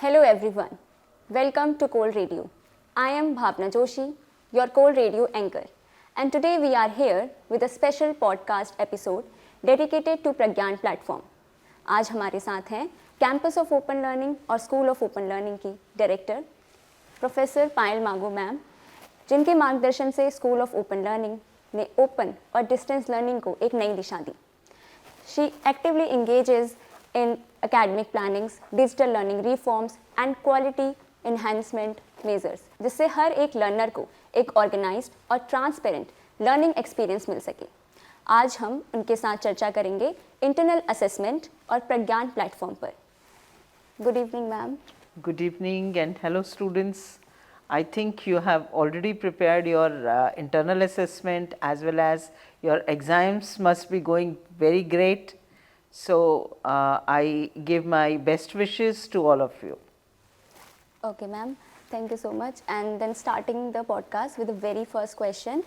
Hello everyone. Welcome to Cold Radio. I am Bhavna Joshi, your Cold Radio anchor. And today we are here with a special podcast episode dedicated to Pragyan platform. आज हमारे साथ हैं campus of open learning और school of open learning की director professor पायल मागो ma'am, जिनके मार्गदर्शन से स्कूल ऑफ ओपन लर्निंग ने ओपन और डिस्टेंस लर्निंग को एक नई दिशा दी. She actively engages in academic plannings, digital learning reforms and quality enhancement measures, जिससे हर एक लर्नर को एक ऑर्गेनाइज्ड और ट्रांसपेरेंट लर्निंग एक्सपीरियंस मिल सके. आज हम उनके साथ चर्चा करेंगे इंटरनल असेसमेंट और प्रज्ञान प्लेटफॉर्म पर. Good evening ma'am. Good evening and hello students. I think you have already prepared your internal assessment as well as your exams must be going very great. So I give my best wishes to all of you. Okay ma'am, thank you so much. And then starting the podcast with the very first question,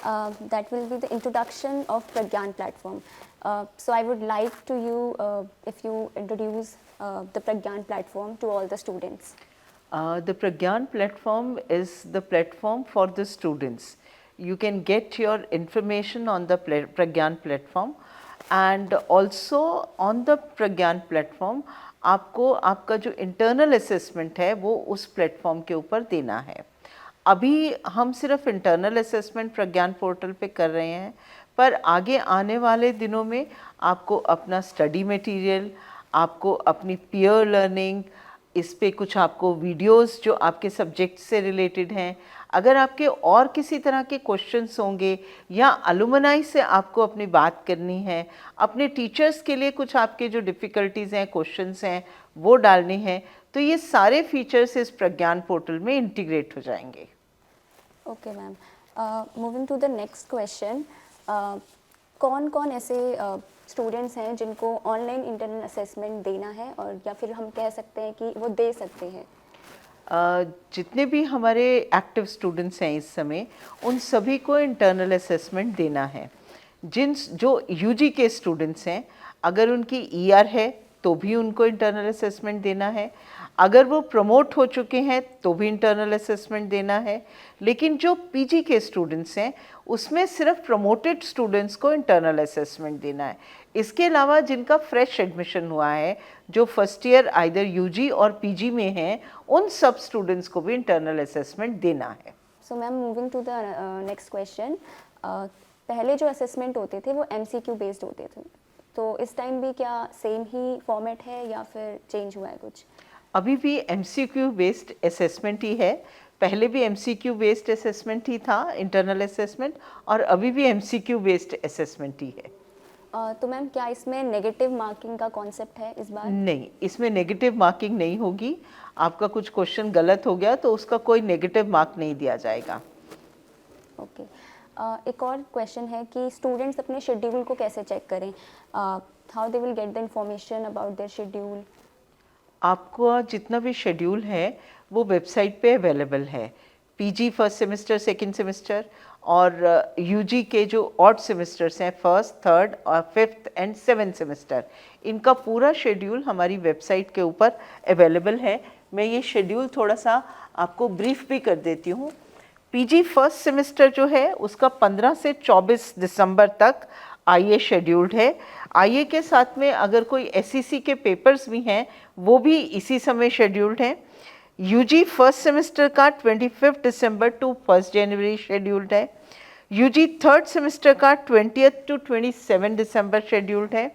that will be the introduction of Pragyan platform. So I would like to you, if you introduce the Pragyan platform to all the students. The Pragyan platform is the platform for the students. You can get your information on the Pragyan platform and also on the Pragyan platform आपको आपका जो internal assessment है वो उस platform के ऊपर देना है. अभी हम सिर्फ इंटरनल असेसमेंट प्रज्ञान पोर्टल पे कर रहे हैं, पर आगे आने वाले दिनों में आपको अपना स्टडी मटेरियल, आपको अपनी पीयर लर्निंग, इस पे कुछ आपको वीडियोस जो आपके सब्जेक्ट से रिलेटेड हैं, अगर आपके और किसी तरह के क्वेश्चंस होंगे या अलुमनाई से आपको अपनी बात करनी है, अपने टीचर्स के लिए कुछ आपके जो डिफ़िकल्टीज़ हैं, क्वेश्चंस हैं, वो डालने हैं, तो ये सारे फीचर्स इस प्रज्ञान पोर्टल में इंटीग्रेट हो जाएंगे. Okay ma'am. Moving to the next question, कौन कौन ऐसे स्टूडेंट्स हैं जिनको ऑनलाइन इंटरनल असेसमेंट देना है, और या फिर हम कह सकते हैं कि वो दे सकते हैं? जितने भी हमारे एक्टिव स्टूडेंट्स हैं इस समय, उन सभी को इंटरनल असेसमेंट देना है. जो यूजी के स्टूडेंट्स हैं, अगर उनकी ईआर है तो भी उनको इंटरनल असेसमेंट देना है. अगर वो प्रमोट हो चुके हैं तो भी इंटरनल असेसमेंट देना है. लेकिन जो पीजी के स्टूडेंट्स हैं उसमें सिर्फ प्रमोटेड स्टूडेंट्स को इंटरनल असेसमेंट देना है. इसके अलावा जिनका फ्रेश एडमिशन हुआ है, जो फर्स्ट ईयर आइदर यूजी और पीजी में हैं, उन सब स्टूडेंट्स को भी इंटरनल असेसमेंट देना है. So ma'am, moving to the next question, पहले जो असेसमेंट होते थे वो एमसीक्यू बेस्ड होते थे, तो इस टाइम भी क्या सेम ही फॉर्मेट है या फिर चेंज हुआ है कुछ? अभी भी एमसीक्यू बेस्ड असेसमेंट ही है. पहले भी एमसीक्यू बेस्ड असेसमेंट ही था इंटरनल असेसमेंट, और अभी भी एमसीक्यू बेस्ड असेसमेंट ही है. तो मैम, क्या इसमें नेगेटिव मार्किंग का कॉन्सेप्ट है इस बार? नहीं, इसमें नेगेटिव मार्किंग नहीं होगी. आपका कुछ क्वेश्चन गलत हो गया तो उसका कोई नेगेटिव मार्क नहीं दिया जाएगा. ओके. एक और क्वेश्चन है कि स्टूडेंट्स अपने शेड्यूल को कैसे चेक करें? How they will get the information about their schedule? आपको जितना भी शेड्यूल है वो वेबसाइट पे अवेलेबल है. PG first semester, second semester और यूजी के जो ऑड सेमेस्टर्स हैं, फर्स्ट, थर्ड और फिफ्थ एंड सेवेंथ सेमेस्टर, इनका पूरा शेड्यूल हमारी वेबसाइट के ऊपर अवेलेबल है. मैं ये शेड्यूल थोड़ा सा आपको ब्रीफ भी कर देती हूँ. पीजी फर्स्ट सेमेस्टर जो है उसका 15 से 24 दिसंबर तक आईए शेड्यूल्ड है. आईए के साथ में अगर कोई एसईसी के पेपर्स भी हैं वो भी इसी समय शेड्यूल्ड हैं. यूजी फर्स्ट सेमेस्टर का 25 दिसंबर टू 1 जनवरी शेड्यूल्ड है. यूजी थर्ड सेमेस्टर का 20 टू 27 दिसंबर शेड्यूल्ड है.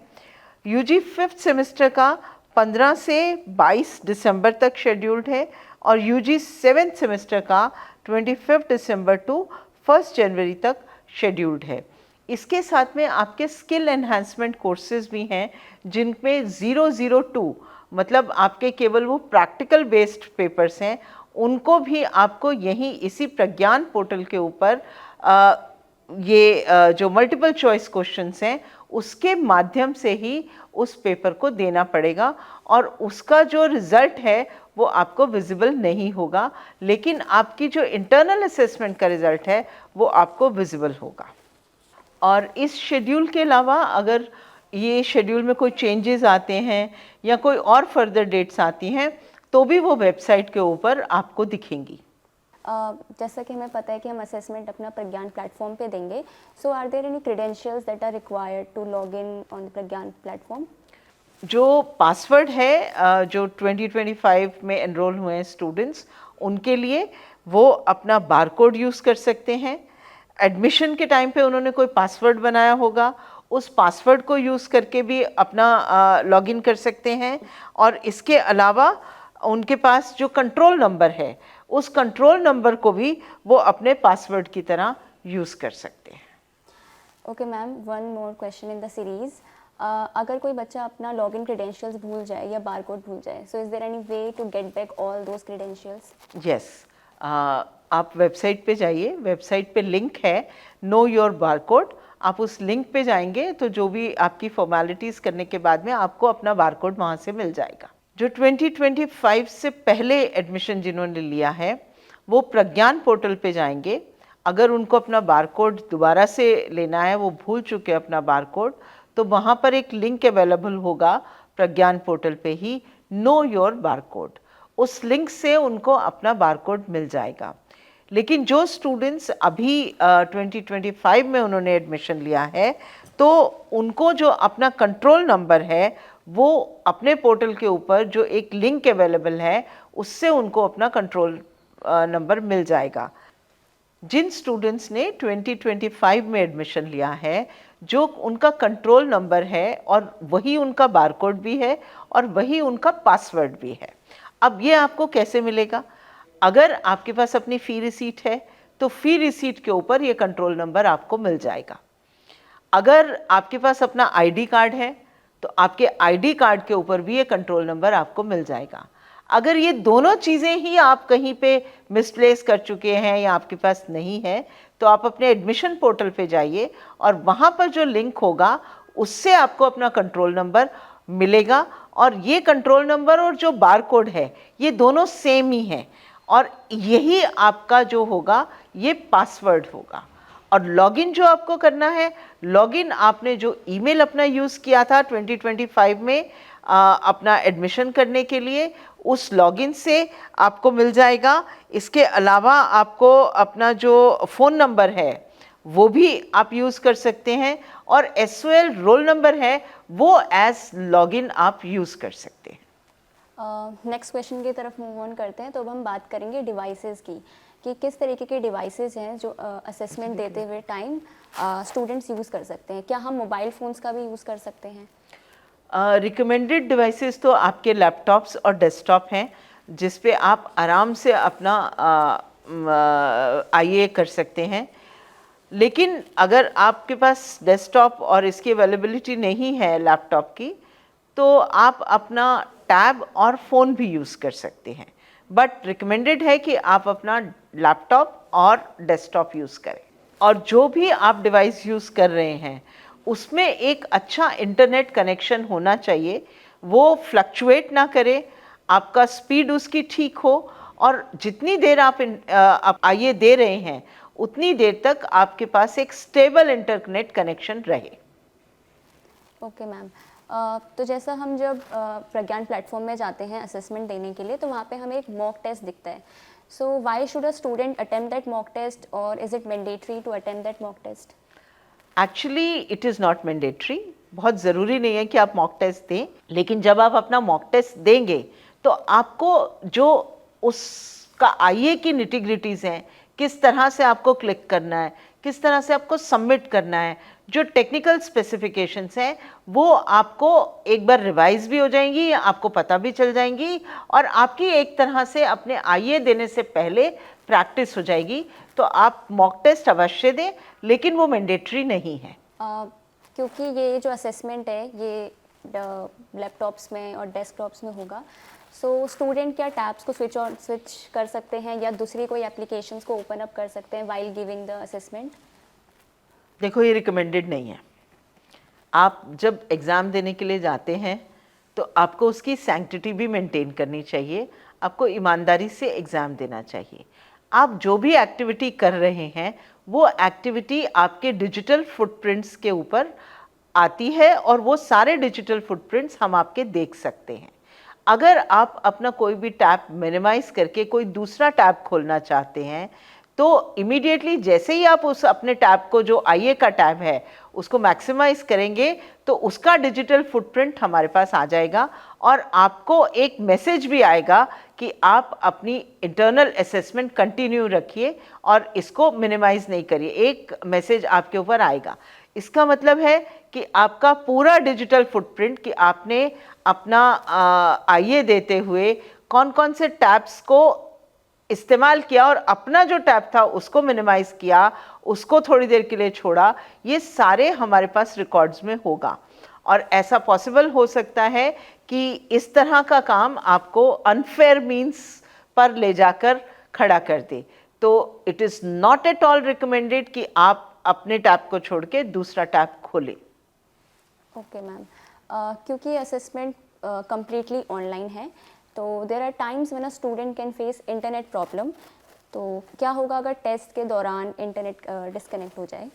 यूजी फिफ्थ सेमेस्टर का 15 से 22 दिसंबर तक शेड्यूल्ड है. और यूजी सेवेंथ सेमेस्टर का 25 दिसंबर टू 1 जनवरी तक शेड्यूल्ड है. इसके साथ में आपके स्किल एनहांसमेंट कोर्सेज भी हैं जिनमें 002 मतलब आपके केवल वो प्रैक्टिकल बेस्ड पेपर्स हैं, उनको भी आपको यहीं इसी प्रज्ञान पोर्टल के ऊपर जो मल्टीपल चॉइस क्वेश्चंस हैं उसके माध्यम से ही उस पेपर को देना पड़ेगा. और उसका जो रिज़ल्ट है वो आपको विजिबल नहीं होगा, लेकिन आपकी जो इंटरनल असेसमेंट का रिज़ल्ट है वो आपको विजिबल होगा. और इस शेड्यूल के अलावा अगर ये शेड्यूल में कोई चेंजेस आते हैं या कोई और फर्दर डेट्स आती हैं तो भी वो वेबसाइट के ऊपर आपको दिखेंगी। जैसा कि हमें पता है कि हम असेसमेंट अपना प्रज्ञान प्लेटफॉर्म पे देंगे, so are there any credentials that are required to log in on the Pragyan platform? जो पासवर्ड है जो 2025 में एनरोल हुए हैं स्टूडेंट्स, उनके लिए वो अपना बारकोड यूज़ कर सकते हैं। एडमिशन के टाइम पे उन्होंने कोई पासवर्ड बनाया होगा, उस पासवर्ड को यूज़ करके भी अपना लॉगिन कर सकते हैं। और इसके अलावा उनके पास जो कंट्रोल नंबर है, उस कंट्रोल नंबर को भी वो अपने पासवर्ड की तरह यूज़ कर सकते हैं। Okay ma'am, one more question in the series. अगर कोई बच्चा अपना लॉगिन क्रेडेंशियल्स भूल जाए या बारकोड भूल जाए, so is there any way to get back all those credentials? Yes, आप वेबसाइट पे जाइए, वेबसाइट पे लिंक है नो योर बारकोड। आप उस लिंक पे जाएंगे तो जो भी आपकी फॉर्मेलिटीज़ करने के बाद में आपको अपना बारकोड वहाँ से मिल जाएगा। जो 2025 से पहले एडमिशन जिन्होंने लिया है वो प्रज्ञान पोर्टल पे जाएंगे। अगर उनको अपना बारकोड दोबारा से लेना है, वो भूल चुके अपना बारकोड, तो वहाँ पर एक लिंक अवेलेबल होगा प्रज्ञान पोर्टल पे ही, नो योर बारकोड। उस लिंक से उनको अपना बारकोड मिल जाएगा। लेकिन जो स्टूडेंट्स अभी 2025 में उन्होंने एडमिशन लिया है, तो उनको जो अपना कंट्रोल नंबर है वो अपने पोर्टल के ऊपर जो एक लिंक अवेलेबल है उससे उनको अपना कंट्रोल नंबर मिल जाएगा। जिन स्टूडेंट्स ने 2025 में एडमिशन लिया है, जो उनका कंट्रोल नंबर है और वही उनका बारकोड भी है और वही उनका पासवर्ड भी है। अब ये आपको कैसे मिलेगा? अगर आपके पास अपनी फ़ी रिसीट है तो फ़ी रिसीट के ऊपर ये कंट्रोल नंबर आपको मिल जाएगा। अगर आपके पास अपना आईडी कार्ड है तो आपके आईडी कार्ड के ऊपर भी ये कंट्रोल नंबर आपको मिल जाएगा। अगर ये दोनों चीज़ें ही आप कहीं पे मिसप्लेस कर चुके हैं या आपके पास नहीं है, तो आप अपने एडमिशन पोर्टल पे जाइए और वहाँ पर जो लिंक होगा उससे आपको अपना कंट्रोल नंबर मिलेगा। और ये कंट्रोल नंबर और जो बारकोड है ये दोनों सेम ही हैं और यही आपका जो होगा ये पासवर्ड होगा। और लॉगिन जो आपको करना है, लॉगिन आपने जो ईमेल अपना यूज़ किया था 2025 में अपना एडमिशन करने के लिए, उस लॉगिन से आपको मिल जाएगा। इसके अलावा आपको अपना जो फ़ोन नंबर है वो भी आप यूज़ कर सकते हैं और SOL रोल नंबर है वो एज लॉगिन आप यूज़ कर सकते हैं। नेक्स्ट क्वेश्चन की तरफ मूव ऑन करते हैं। तो अब हम बात करेंगे डिवाइसेस की, कि किस तरीके के डिवाइसेस हैं जो असेसमेंट देते हुए टाइम स्टूडेंट्स यूज़ कर सकते हैं। क्या हम मोबाइल फ़ोन्स का भी यूज़ कर सकते हैं? रिकमेंडेड डिवाइसेस तो आपके लैपटॉप्स और डेस्कटॉप हैं जिस पे आप आराम से अपना IA कर सकते हैं। लेकिन अगर आपके पास डेस्कटॉप और इसकी अवेलेबिलिटी नहीं है लैपटॉप की, तो आप अपना टैब और फ़ोन भी यूज़ कर सकते हैं। बट रिकमेंडेड है कि आप अपना लैपटॉप और डेस्कटॉप यूज़ करें। और जो भी आप डिवाइस यूज़ कर रहे हैं उसमें एक अच्छा इंटरनेट कनेक्शन होना चाहिए, वो फ्लक्चुएट ना करे, आपका स्पीड उसकी ठीक हो और जितनी देर आप IA दे रहे हैं उतनी देर तक आपके पास एक स्टेबल इंटरनेट कनेक्शन रहे। ओके मैम, तो जैसा हम जब प्रज्ञान प्लेटफॉर्म में जाते हैं असेसमेंट देने के लिए, तो वहाँ पे हमें एक मॉक टेस्ट दिखता है। So why should a student attempt that mock test और is it mandatory to attempt that mock test? Actually it is not mandatory. बहुत ज़रूरी नहीं है कि आप मॉक टेस्ट दें, लेकिन जब आप अपना मॉक टेस्ट देंगे तो आपको जो उसका IA की निटिग्रिटीज़ हैं, किस तरह से आपको क्लिक करना है, किस तरह से आपको सबमिट करना है, जो टेक्निकल स्पेसिफिकेशंस हैं वो आपको एक बार रिवाइज भी हो जाएंगी, आपको पता भी चल जाएंगी और आपकी एक तरह से अपने IA देने से पहले प्रैक्टिस हो जाएगी। तो आप मॉक टेस्ट अवश्य दें, लेकिन वो मैंडेटरी नहीं है। क्योंकि ये जो असेसमेंट है ये लैपटॉप्स में और डेस्कटॉप्स में होगा, सो स्टूडेंट क्या टैब्स को स्विच कर सकते हैं या दूसरी कोई एप्लीकेशंस को ओपन अप कर सकते हैं व्हाइल गिविंग द असेसमेंट? देखो, ये रिकमेंडेड नहीं है। आप जब एग्ज़ाम देने के लिए जाते हैं तो आपको उसकी सैंक्टिटी भी मेंटेन करनी चाहिए, आपको ईमानदारी से एग्ज़ाम देना चाहिए। आप जो भी एक्टिविटी कर रहे हैं वो एक्टिविटी आपके डिजिटल फुटप्रिंट्स के ऊपर आती है और वो सारे डिजिटल फुटप्रिंट्स हम आपके देख सकते हैं। अगर आप अपना कोई भी टैब मिनिमाइज करके कोई दूसरा टैब खोलना चाहते हैं तो इमीडिएटली जैसे ही आप उस अपने टैब को, जो आईए का टैब है, उसको मैक्सिमाइज करेंगे तो उसका डिजिटल फुटप्रिंट हमारे पास आ जाएगा और आपको एक मैसेज भी आएगा कि आप अपनी इंटरनल असेसमेंट कंटिन्यू रखिए और इसको मिनिमाइज नहीं करिए। एक मैसेज आपके ऊपर आएगा। इसका मतलब है कि आपका पूरा डिजिटल फुटप्रिंट, कि आपने अपना आईए देते हुए कौन कौन से टैब्स को इस्तेमाल किया और अपना जो टैब था उसको मिनिमाइज किया, उसको थोड़ी देर के लिए छोड़ा, ये सारे हमारे पास रिकॉर्ड्स में होगा। और ऐसा पॉसिबल हो सकता है कि इस तरह का काम आपको अनफेयर मीन्स पर ले जाकर खड़ा कर दे। तो it is not at all recommended कि आप अपने टैब को छोड़ के दूसरा टैब खोलें। ओके मैम, क्योंकि असेसमेंट कंप्लीटली ऑनलाइन है तो there are times when a student can face internet problem, तो क्या होगा अगर टेस्ट के दौरान इंटरनेट डिस्कनेक्ट हो जाए?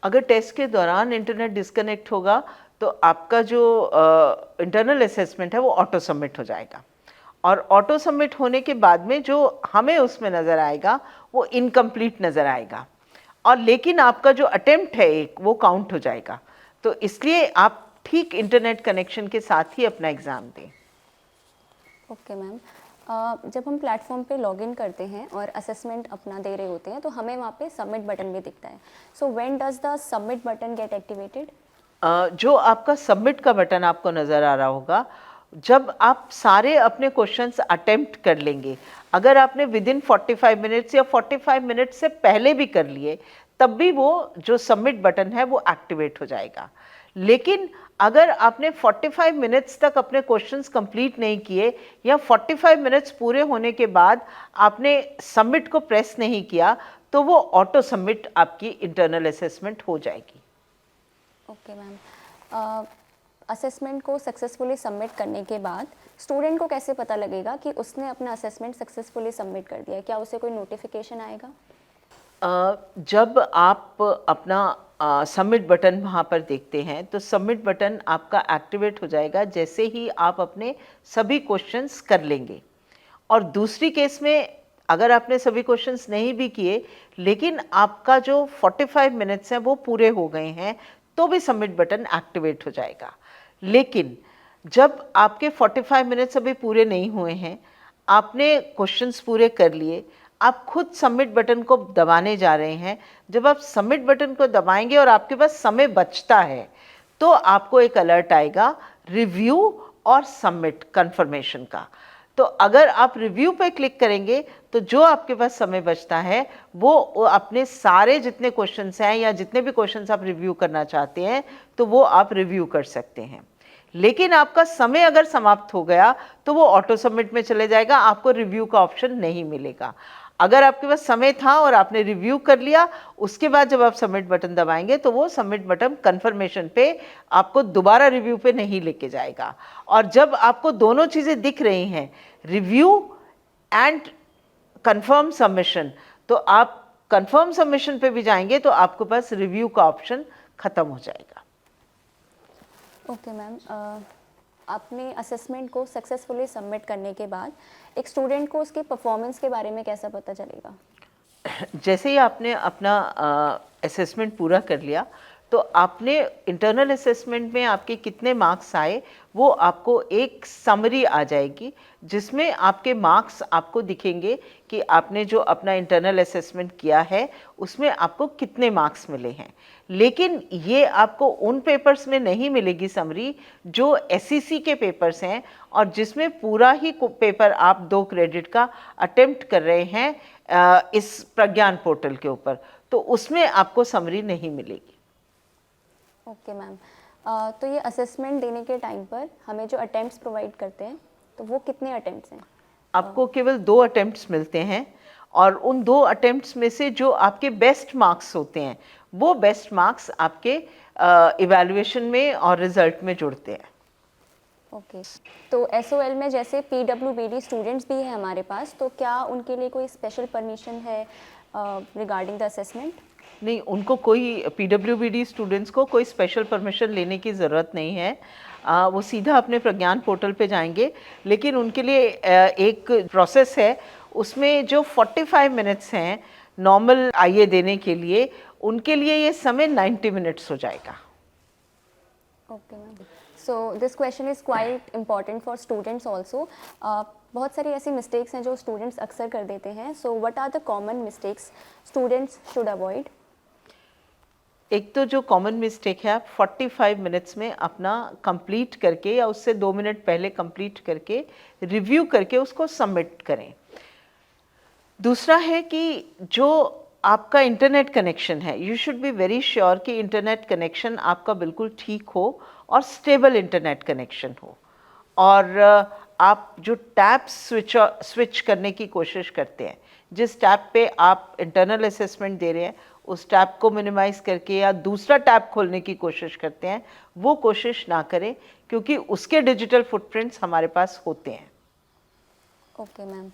अगर टेस्ट के दौरान इंटरनेट डिस्कनेक्ट होगा तो आपका जो इंटरनल असेसमेंट है वो ऑटो सबमिट हो जाएगा और ऑटो सबमिट होने के बाद में जो हमें उसमें नज़र आएगा वो इनकम्प्लीट नज़र आएगा और लेकिन आपका जो अटेम्प्ट है एक, वो काउंट हो जाएगा। तो इसलिए आप ठीक इंटरनेट कनेक्शन के साथ ही अपना एग्ज़ाम दें। ओके मैम, जब हम प्लेटफॉर्म पे लॉगिन करते हैं और असेसमेंट अपना दे रहे होते हैं तो हमें वहाँ पे सबमिट बटन भी दिखता है। So when does the submit button gate activated? जो आपका सबमिट का बटन आपको नज़र आ रहा होगा, जब आप सारे अपने क्वेश्चंस अटेम्प्ट कर लेंगे, अगर आपने विद इन 45 मिनट्स या 45 मिनट्स से पहले भी कर लिए, तब भी वो जो सबमिट बटन है वो एक्टिवेट हो जाएगा। लेकिन अगर आपने 45 मिनट्स तक अपने क्वेश्चंस कंप्लीट नहीं किए या 45 मिनट्स पूरे होने के बाद आपने सबमिट को प्रेस नहीं किया, तो वो ऑटो सबमिट आपकी इंटरनल असेसमेंट हो जाएगी। ओके मैम, असेसमेंट को सक्सेसफुली सबमिट करने के बाद स्टूडेंट को कैसे पता लगेगा कि उसने अपना असेसमेंट सक्सेसफुली सबमिट कर दिया है? क्या उसे कोई नोटिफिकेशन आएगा? जब आप अपना सबमिट बटन वहाँ पर देखते हैं तो सबमिट बटन आपका एक्टिवेट हो जाएगा जैसे ही आप अपने सभी क्वेश्चंस कर लेंगे। और दूसरी केस में अगर आपने सभी क्वेश्चंस नहीं भी किए लेकिन आपका जो 45 मिनट्स हैं वो पूरे हो गए हैं, तो भी सबमिट बटन एक्टिवेट हो जाएगा। लेकिन जब आपके 45 मिनट्स अभी पूरे नहीं हुए हैं, आपने क्वेश्चंस पूरे कर लिए, आप खुद सबमिट बटन को दबाने जा रहे हैं, जब आप सबमिट बटन को दबाएंगे और आपके पास समय बचता है तो आपको एक अलर्ट आएगा रिव्यू और सबमिट कंफर्मेशन का। तो अगर आप रिव्यू पे क्लिक करेंगे तो जो आपके पास समय बचता है वो अपने सारे जितने क्वेश्चंस हैं या जितने भी क्वेश्चंस आप रिव्यू करना चाहते हैं तो वो आप रिव्यू कर सकते हैं। लेकिन आपका समय अगर समाप्त हो गया तो वो ऑटो सबमिट में चले जाएगा, आपको रिव्यू का ऑप्शन नहीं मिलेगा। अगर आपके पास समय था और आपने रिव्यू कर लिया, उसके बाद जब आप सबमिट बटन दबाएंगे तो वो सबमिट बटन कंफर्मेशन पे आपको दोबारा रिव्यू पे नहीं लेके जाएगा। और जब आपको दोनों चीज़ें दिख रही हैं, रिव्यू एंड कंफर्म सबमिशन, तो आप कंफर्म सबमिशन पे भी जाएंगे तो आपके पास रिव्यू का ऑप्शन ख़त्म हो जाएगा। ओके मैम, आपने असेसमेंट को सक्सेसफुली सबमिट करने के बाद एक स्टूडेंट को उसके परफॉर्मेंस के बारे में कैसा पता चलेगा? जैसे ही आपने अपना असेसमेंट पूरा कर लिया तो आपने इंटरनल असेसमेंट में आपके कितने मार्क्स आए वो आपको एक समरी आ जाएगी जिसमें आपके मार्क्स आपको दिखेंगे कि आपने जो अपना इंटरनल असेसमेंट किया है उसमें आपको कितने मार्क्स मिले हैं। लेकिन ये आपको उन पेपर्स में नहीं मिलेगी समरी जो एसईसी के पेपर्स हैं और जिसमें पूरा ही पेपर आप 2 क्रेडिट का अटेम्प्ट कर रहे हैं इस प्रज्ञान पोर्टल के ऊपर, तो उसमें आपको समरी नहीं मिलेगी। ओके मैम, तो ये असेसमेंट देने के टाइम पर हमें जो अटेम्प्ट्स प्रोवाइड करते हैं तो वो कितने अटेम्प्ट्स हैं? आपको केवल 2 अटेम्प्ट्स मिलते हैं और उन 2 अटेम्प्ट्स में से जो आपके बेस्ट मार्क्स होते हैं वो बेस्ट मार्क्स आपके इवैल्यूएशन में और रिजल्ट में जुड़ते हैं। ओके, तो एसओएल में जैसे पीडब्ल्यूबीडी स्टूडेंट्स भी हैं हमारे पास, तो क्या उनके लिए कोई स्पेशल परमिशन है रिगार्डिंग द असेसमेंट? नहीं, उनको कोई पीडब्ल्यूबीडी स्टूडेंट्स को कोई स्पेशल परमिशन लेने की ज़रूरत नहीं है। वो सीधा अपने प्रज्ञान पोर्टल पे जाएंगे, लेकिन उनके लिए एक प्रोसेस है, उसमें जो 45 मिनट्स हैं नॉर्मल आईए देने के लिए, उनके लिए ये समय 90 मिनट्स हो जाएगा। Okay ma'am, so this question is quite important for students also. बहुत सारी ऐसी मिस्टेक्स हैं जो स्टूडेंट्स अक्सर कर देते हैं, so what are the common mistakes students should avoid? एक तो जो कॉमन मिस्टेक है, आप 45 मिनट्स में अपना कंप्लीट करके या उससे 2 मिनट पहले कंप्लीट करके रिव्यू करके उसको सबमिट करें। दूसरा है कि जो आपका इंटरनेट कनेक्शन है, you should be very sure कि इंटरनेट कनेक्शन आपका बिल्कुल ठीक हो और स्टेबल इंटरनेट कनेक्शन हो। और आप जो टैब स्विच करने की कोशिश करते हैं, जिस टैब पे आप इंटरनल असेसमेंट दे रहे हैं, उस टैब को मिनिमाइज़ करके या दूसरा टैब खोलने की कोशिश करते हैं, वो कोशिश ना करें, क्योंकि उसके डिजिटल फुटप्रिंट्स हमारे पास होते हैं। ओके मैम,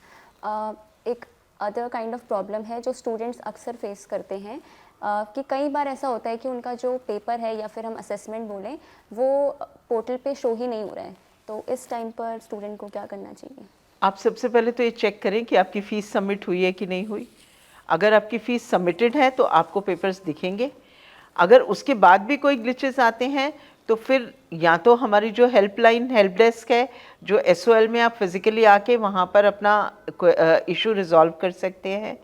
एक अदर काइंड ऑफ प्रॉब्लम है जो स्टूडेंट्स अक्सर फेस करते हैं, कि कई बार ऐसा होता है कि उनका जो पेपर है या फिर हम असेसमेंट बोलें, वो पोर्टल पे शो ही नहीं हो रहा है, तो इस टाइम पर स्टूडेंट को क्या करना चाहिए? आप सबसे पहले तो ये चेक करें कि आपकी फ़ीस सबमिट हुई है कि नहीं हुई। अगर आपकी फ़ीस सबमिटेड है तो आपको पेपर्स दिखेंगे। अगर उसके बाद भी कोई ग्लिचेस आते हैं तो फिर या तो हमारी जो हेल्पलाइन हेल्प डेस्क है, जो SOL में आप फिज़िकली आके वहाँ पर अपना इशू रिजॉल्व कर सकते हैं।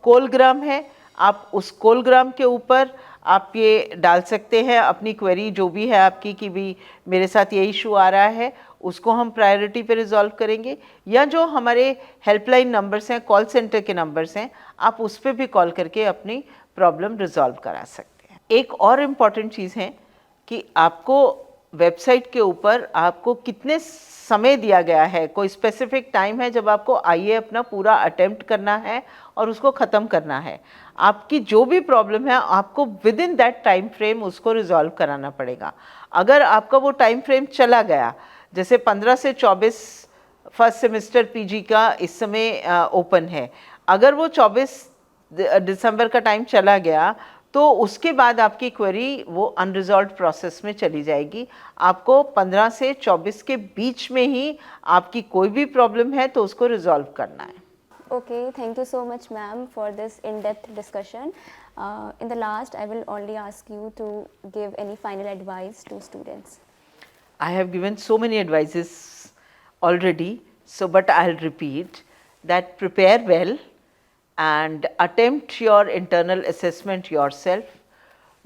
कोलग्राम है, आप उस कोलग्राम के ऊपर आप ये डाल सकते हैं अपनी क्वेरी जो भी है आपकी, कि भी मेरे साथ ये इशू आ रहा है, उसको हम प्रायोरिटी पे रिजॉल्व करेंगे। या जो हमारे हेल्पलाइन नंबर्स हैं, कॉल सेंटर के नंबर्स हैं, आप उस पर भी कॉल करके अपनी प्रॉब्लम रिजॉल्व करा सकते हैं। एक और इम्पॉर्टेंट चीज़ है कि आपको वेबसाइट के ऊपर आपको कितने समय दिया गया है, कोई स्पेसिफिक टाइम है जब आपको आईए अपना पूरा अटेम्प्ट करना है और उसको ख़त्म करना है। आपकी जो भी प्रॉब्लम है आपको with in that time frame उसको रिजॉल्व कराना पड़ेगा। अगर आपका वो टाइम फ्रेम चला गया, जैसे 15 से 24 फर्स्ट सेमेस्टर पीजी का इस समय ओपन है, अगर वो 24 दिसंबर का टाइम चला गया तो उसके बाद आपकी क्वेरी वो अनरिजॉल्व्ड प्रोसेस में चली जाएगी। आपको 15 से 24 के बीच में ही आपकी कोई भी प्रॉब्लम है तो उसको रिजॉल्व करना है। Okay, thank you so much ma'am for this in-depth discussion. In the last, I will only ask you to give any final advice to students. I have given so many advices already, so but I'll repeat that prepare well and attempt your internal assessment yourself.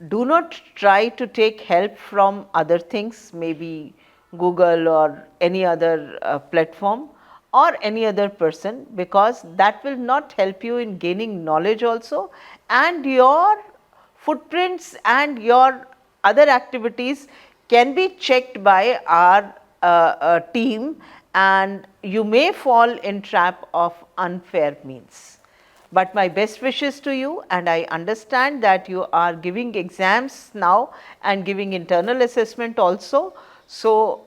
Do not try to take help from other things, maybe Google or any other platform or any other person, because that will not help you in gaining knowledge also, and your footprints and your other activities can be checked by our team, and you may fall in trap of unfair means. But my best wishes to you, and I understand that you are giving exams now and giving internal assessment also, so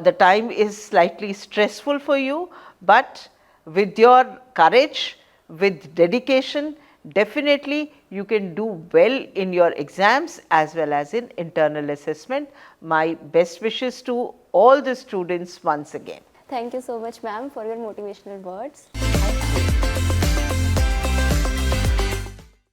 the time is slightly stressful for you, but with your courage, with dedication, definitely you can do well in your exams as well as in internal assessment. My best wishes to all the students once again. Thank you so much ma'am for your motivational words.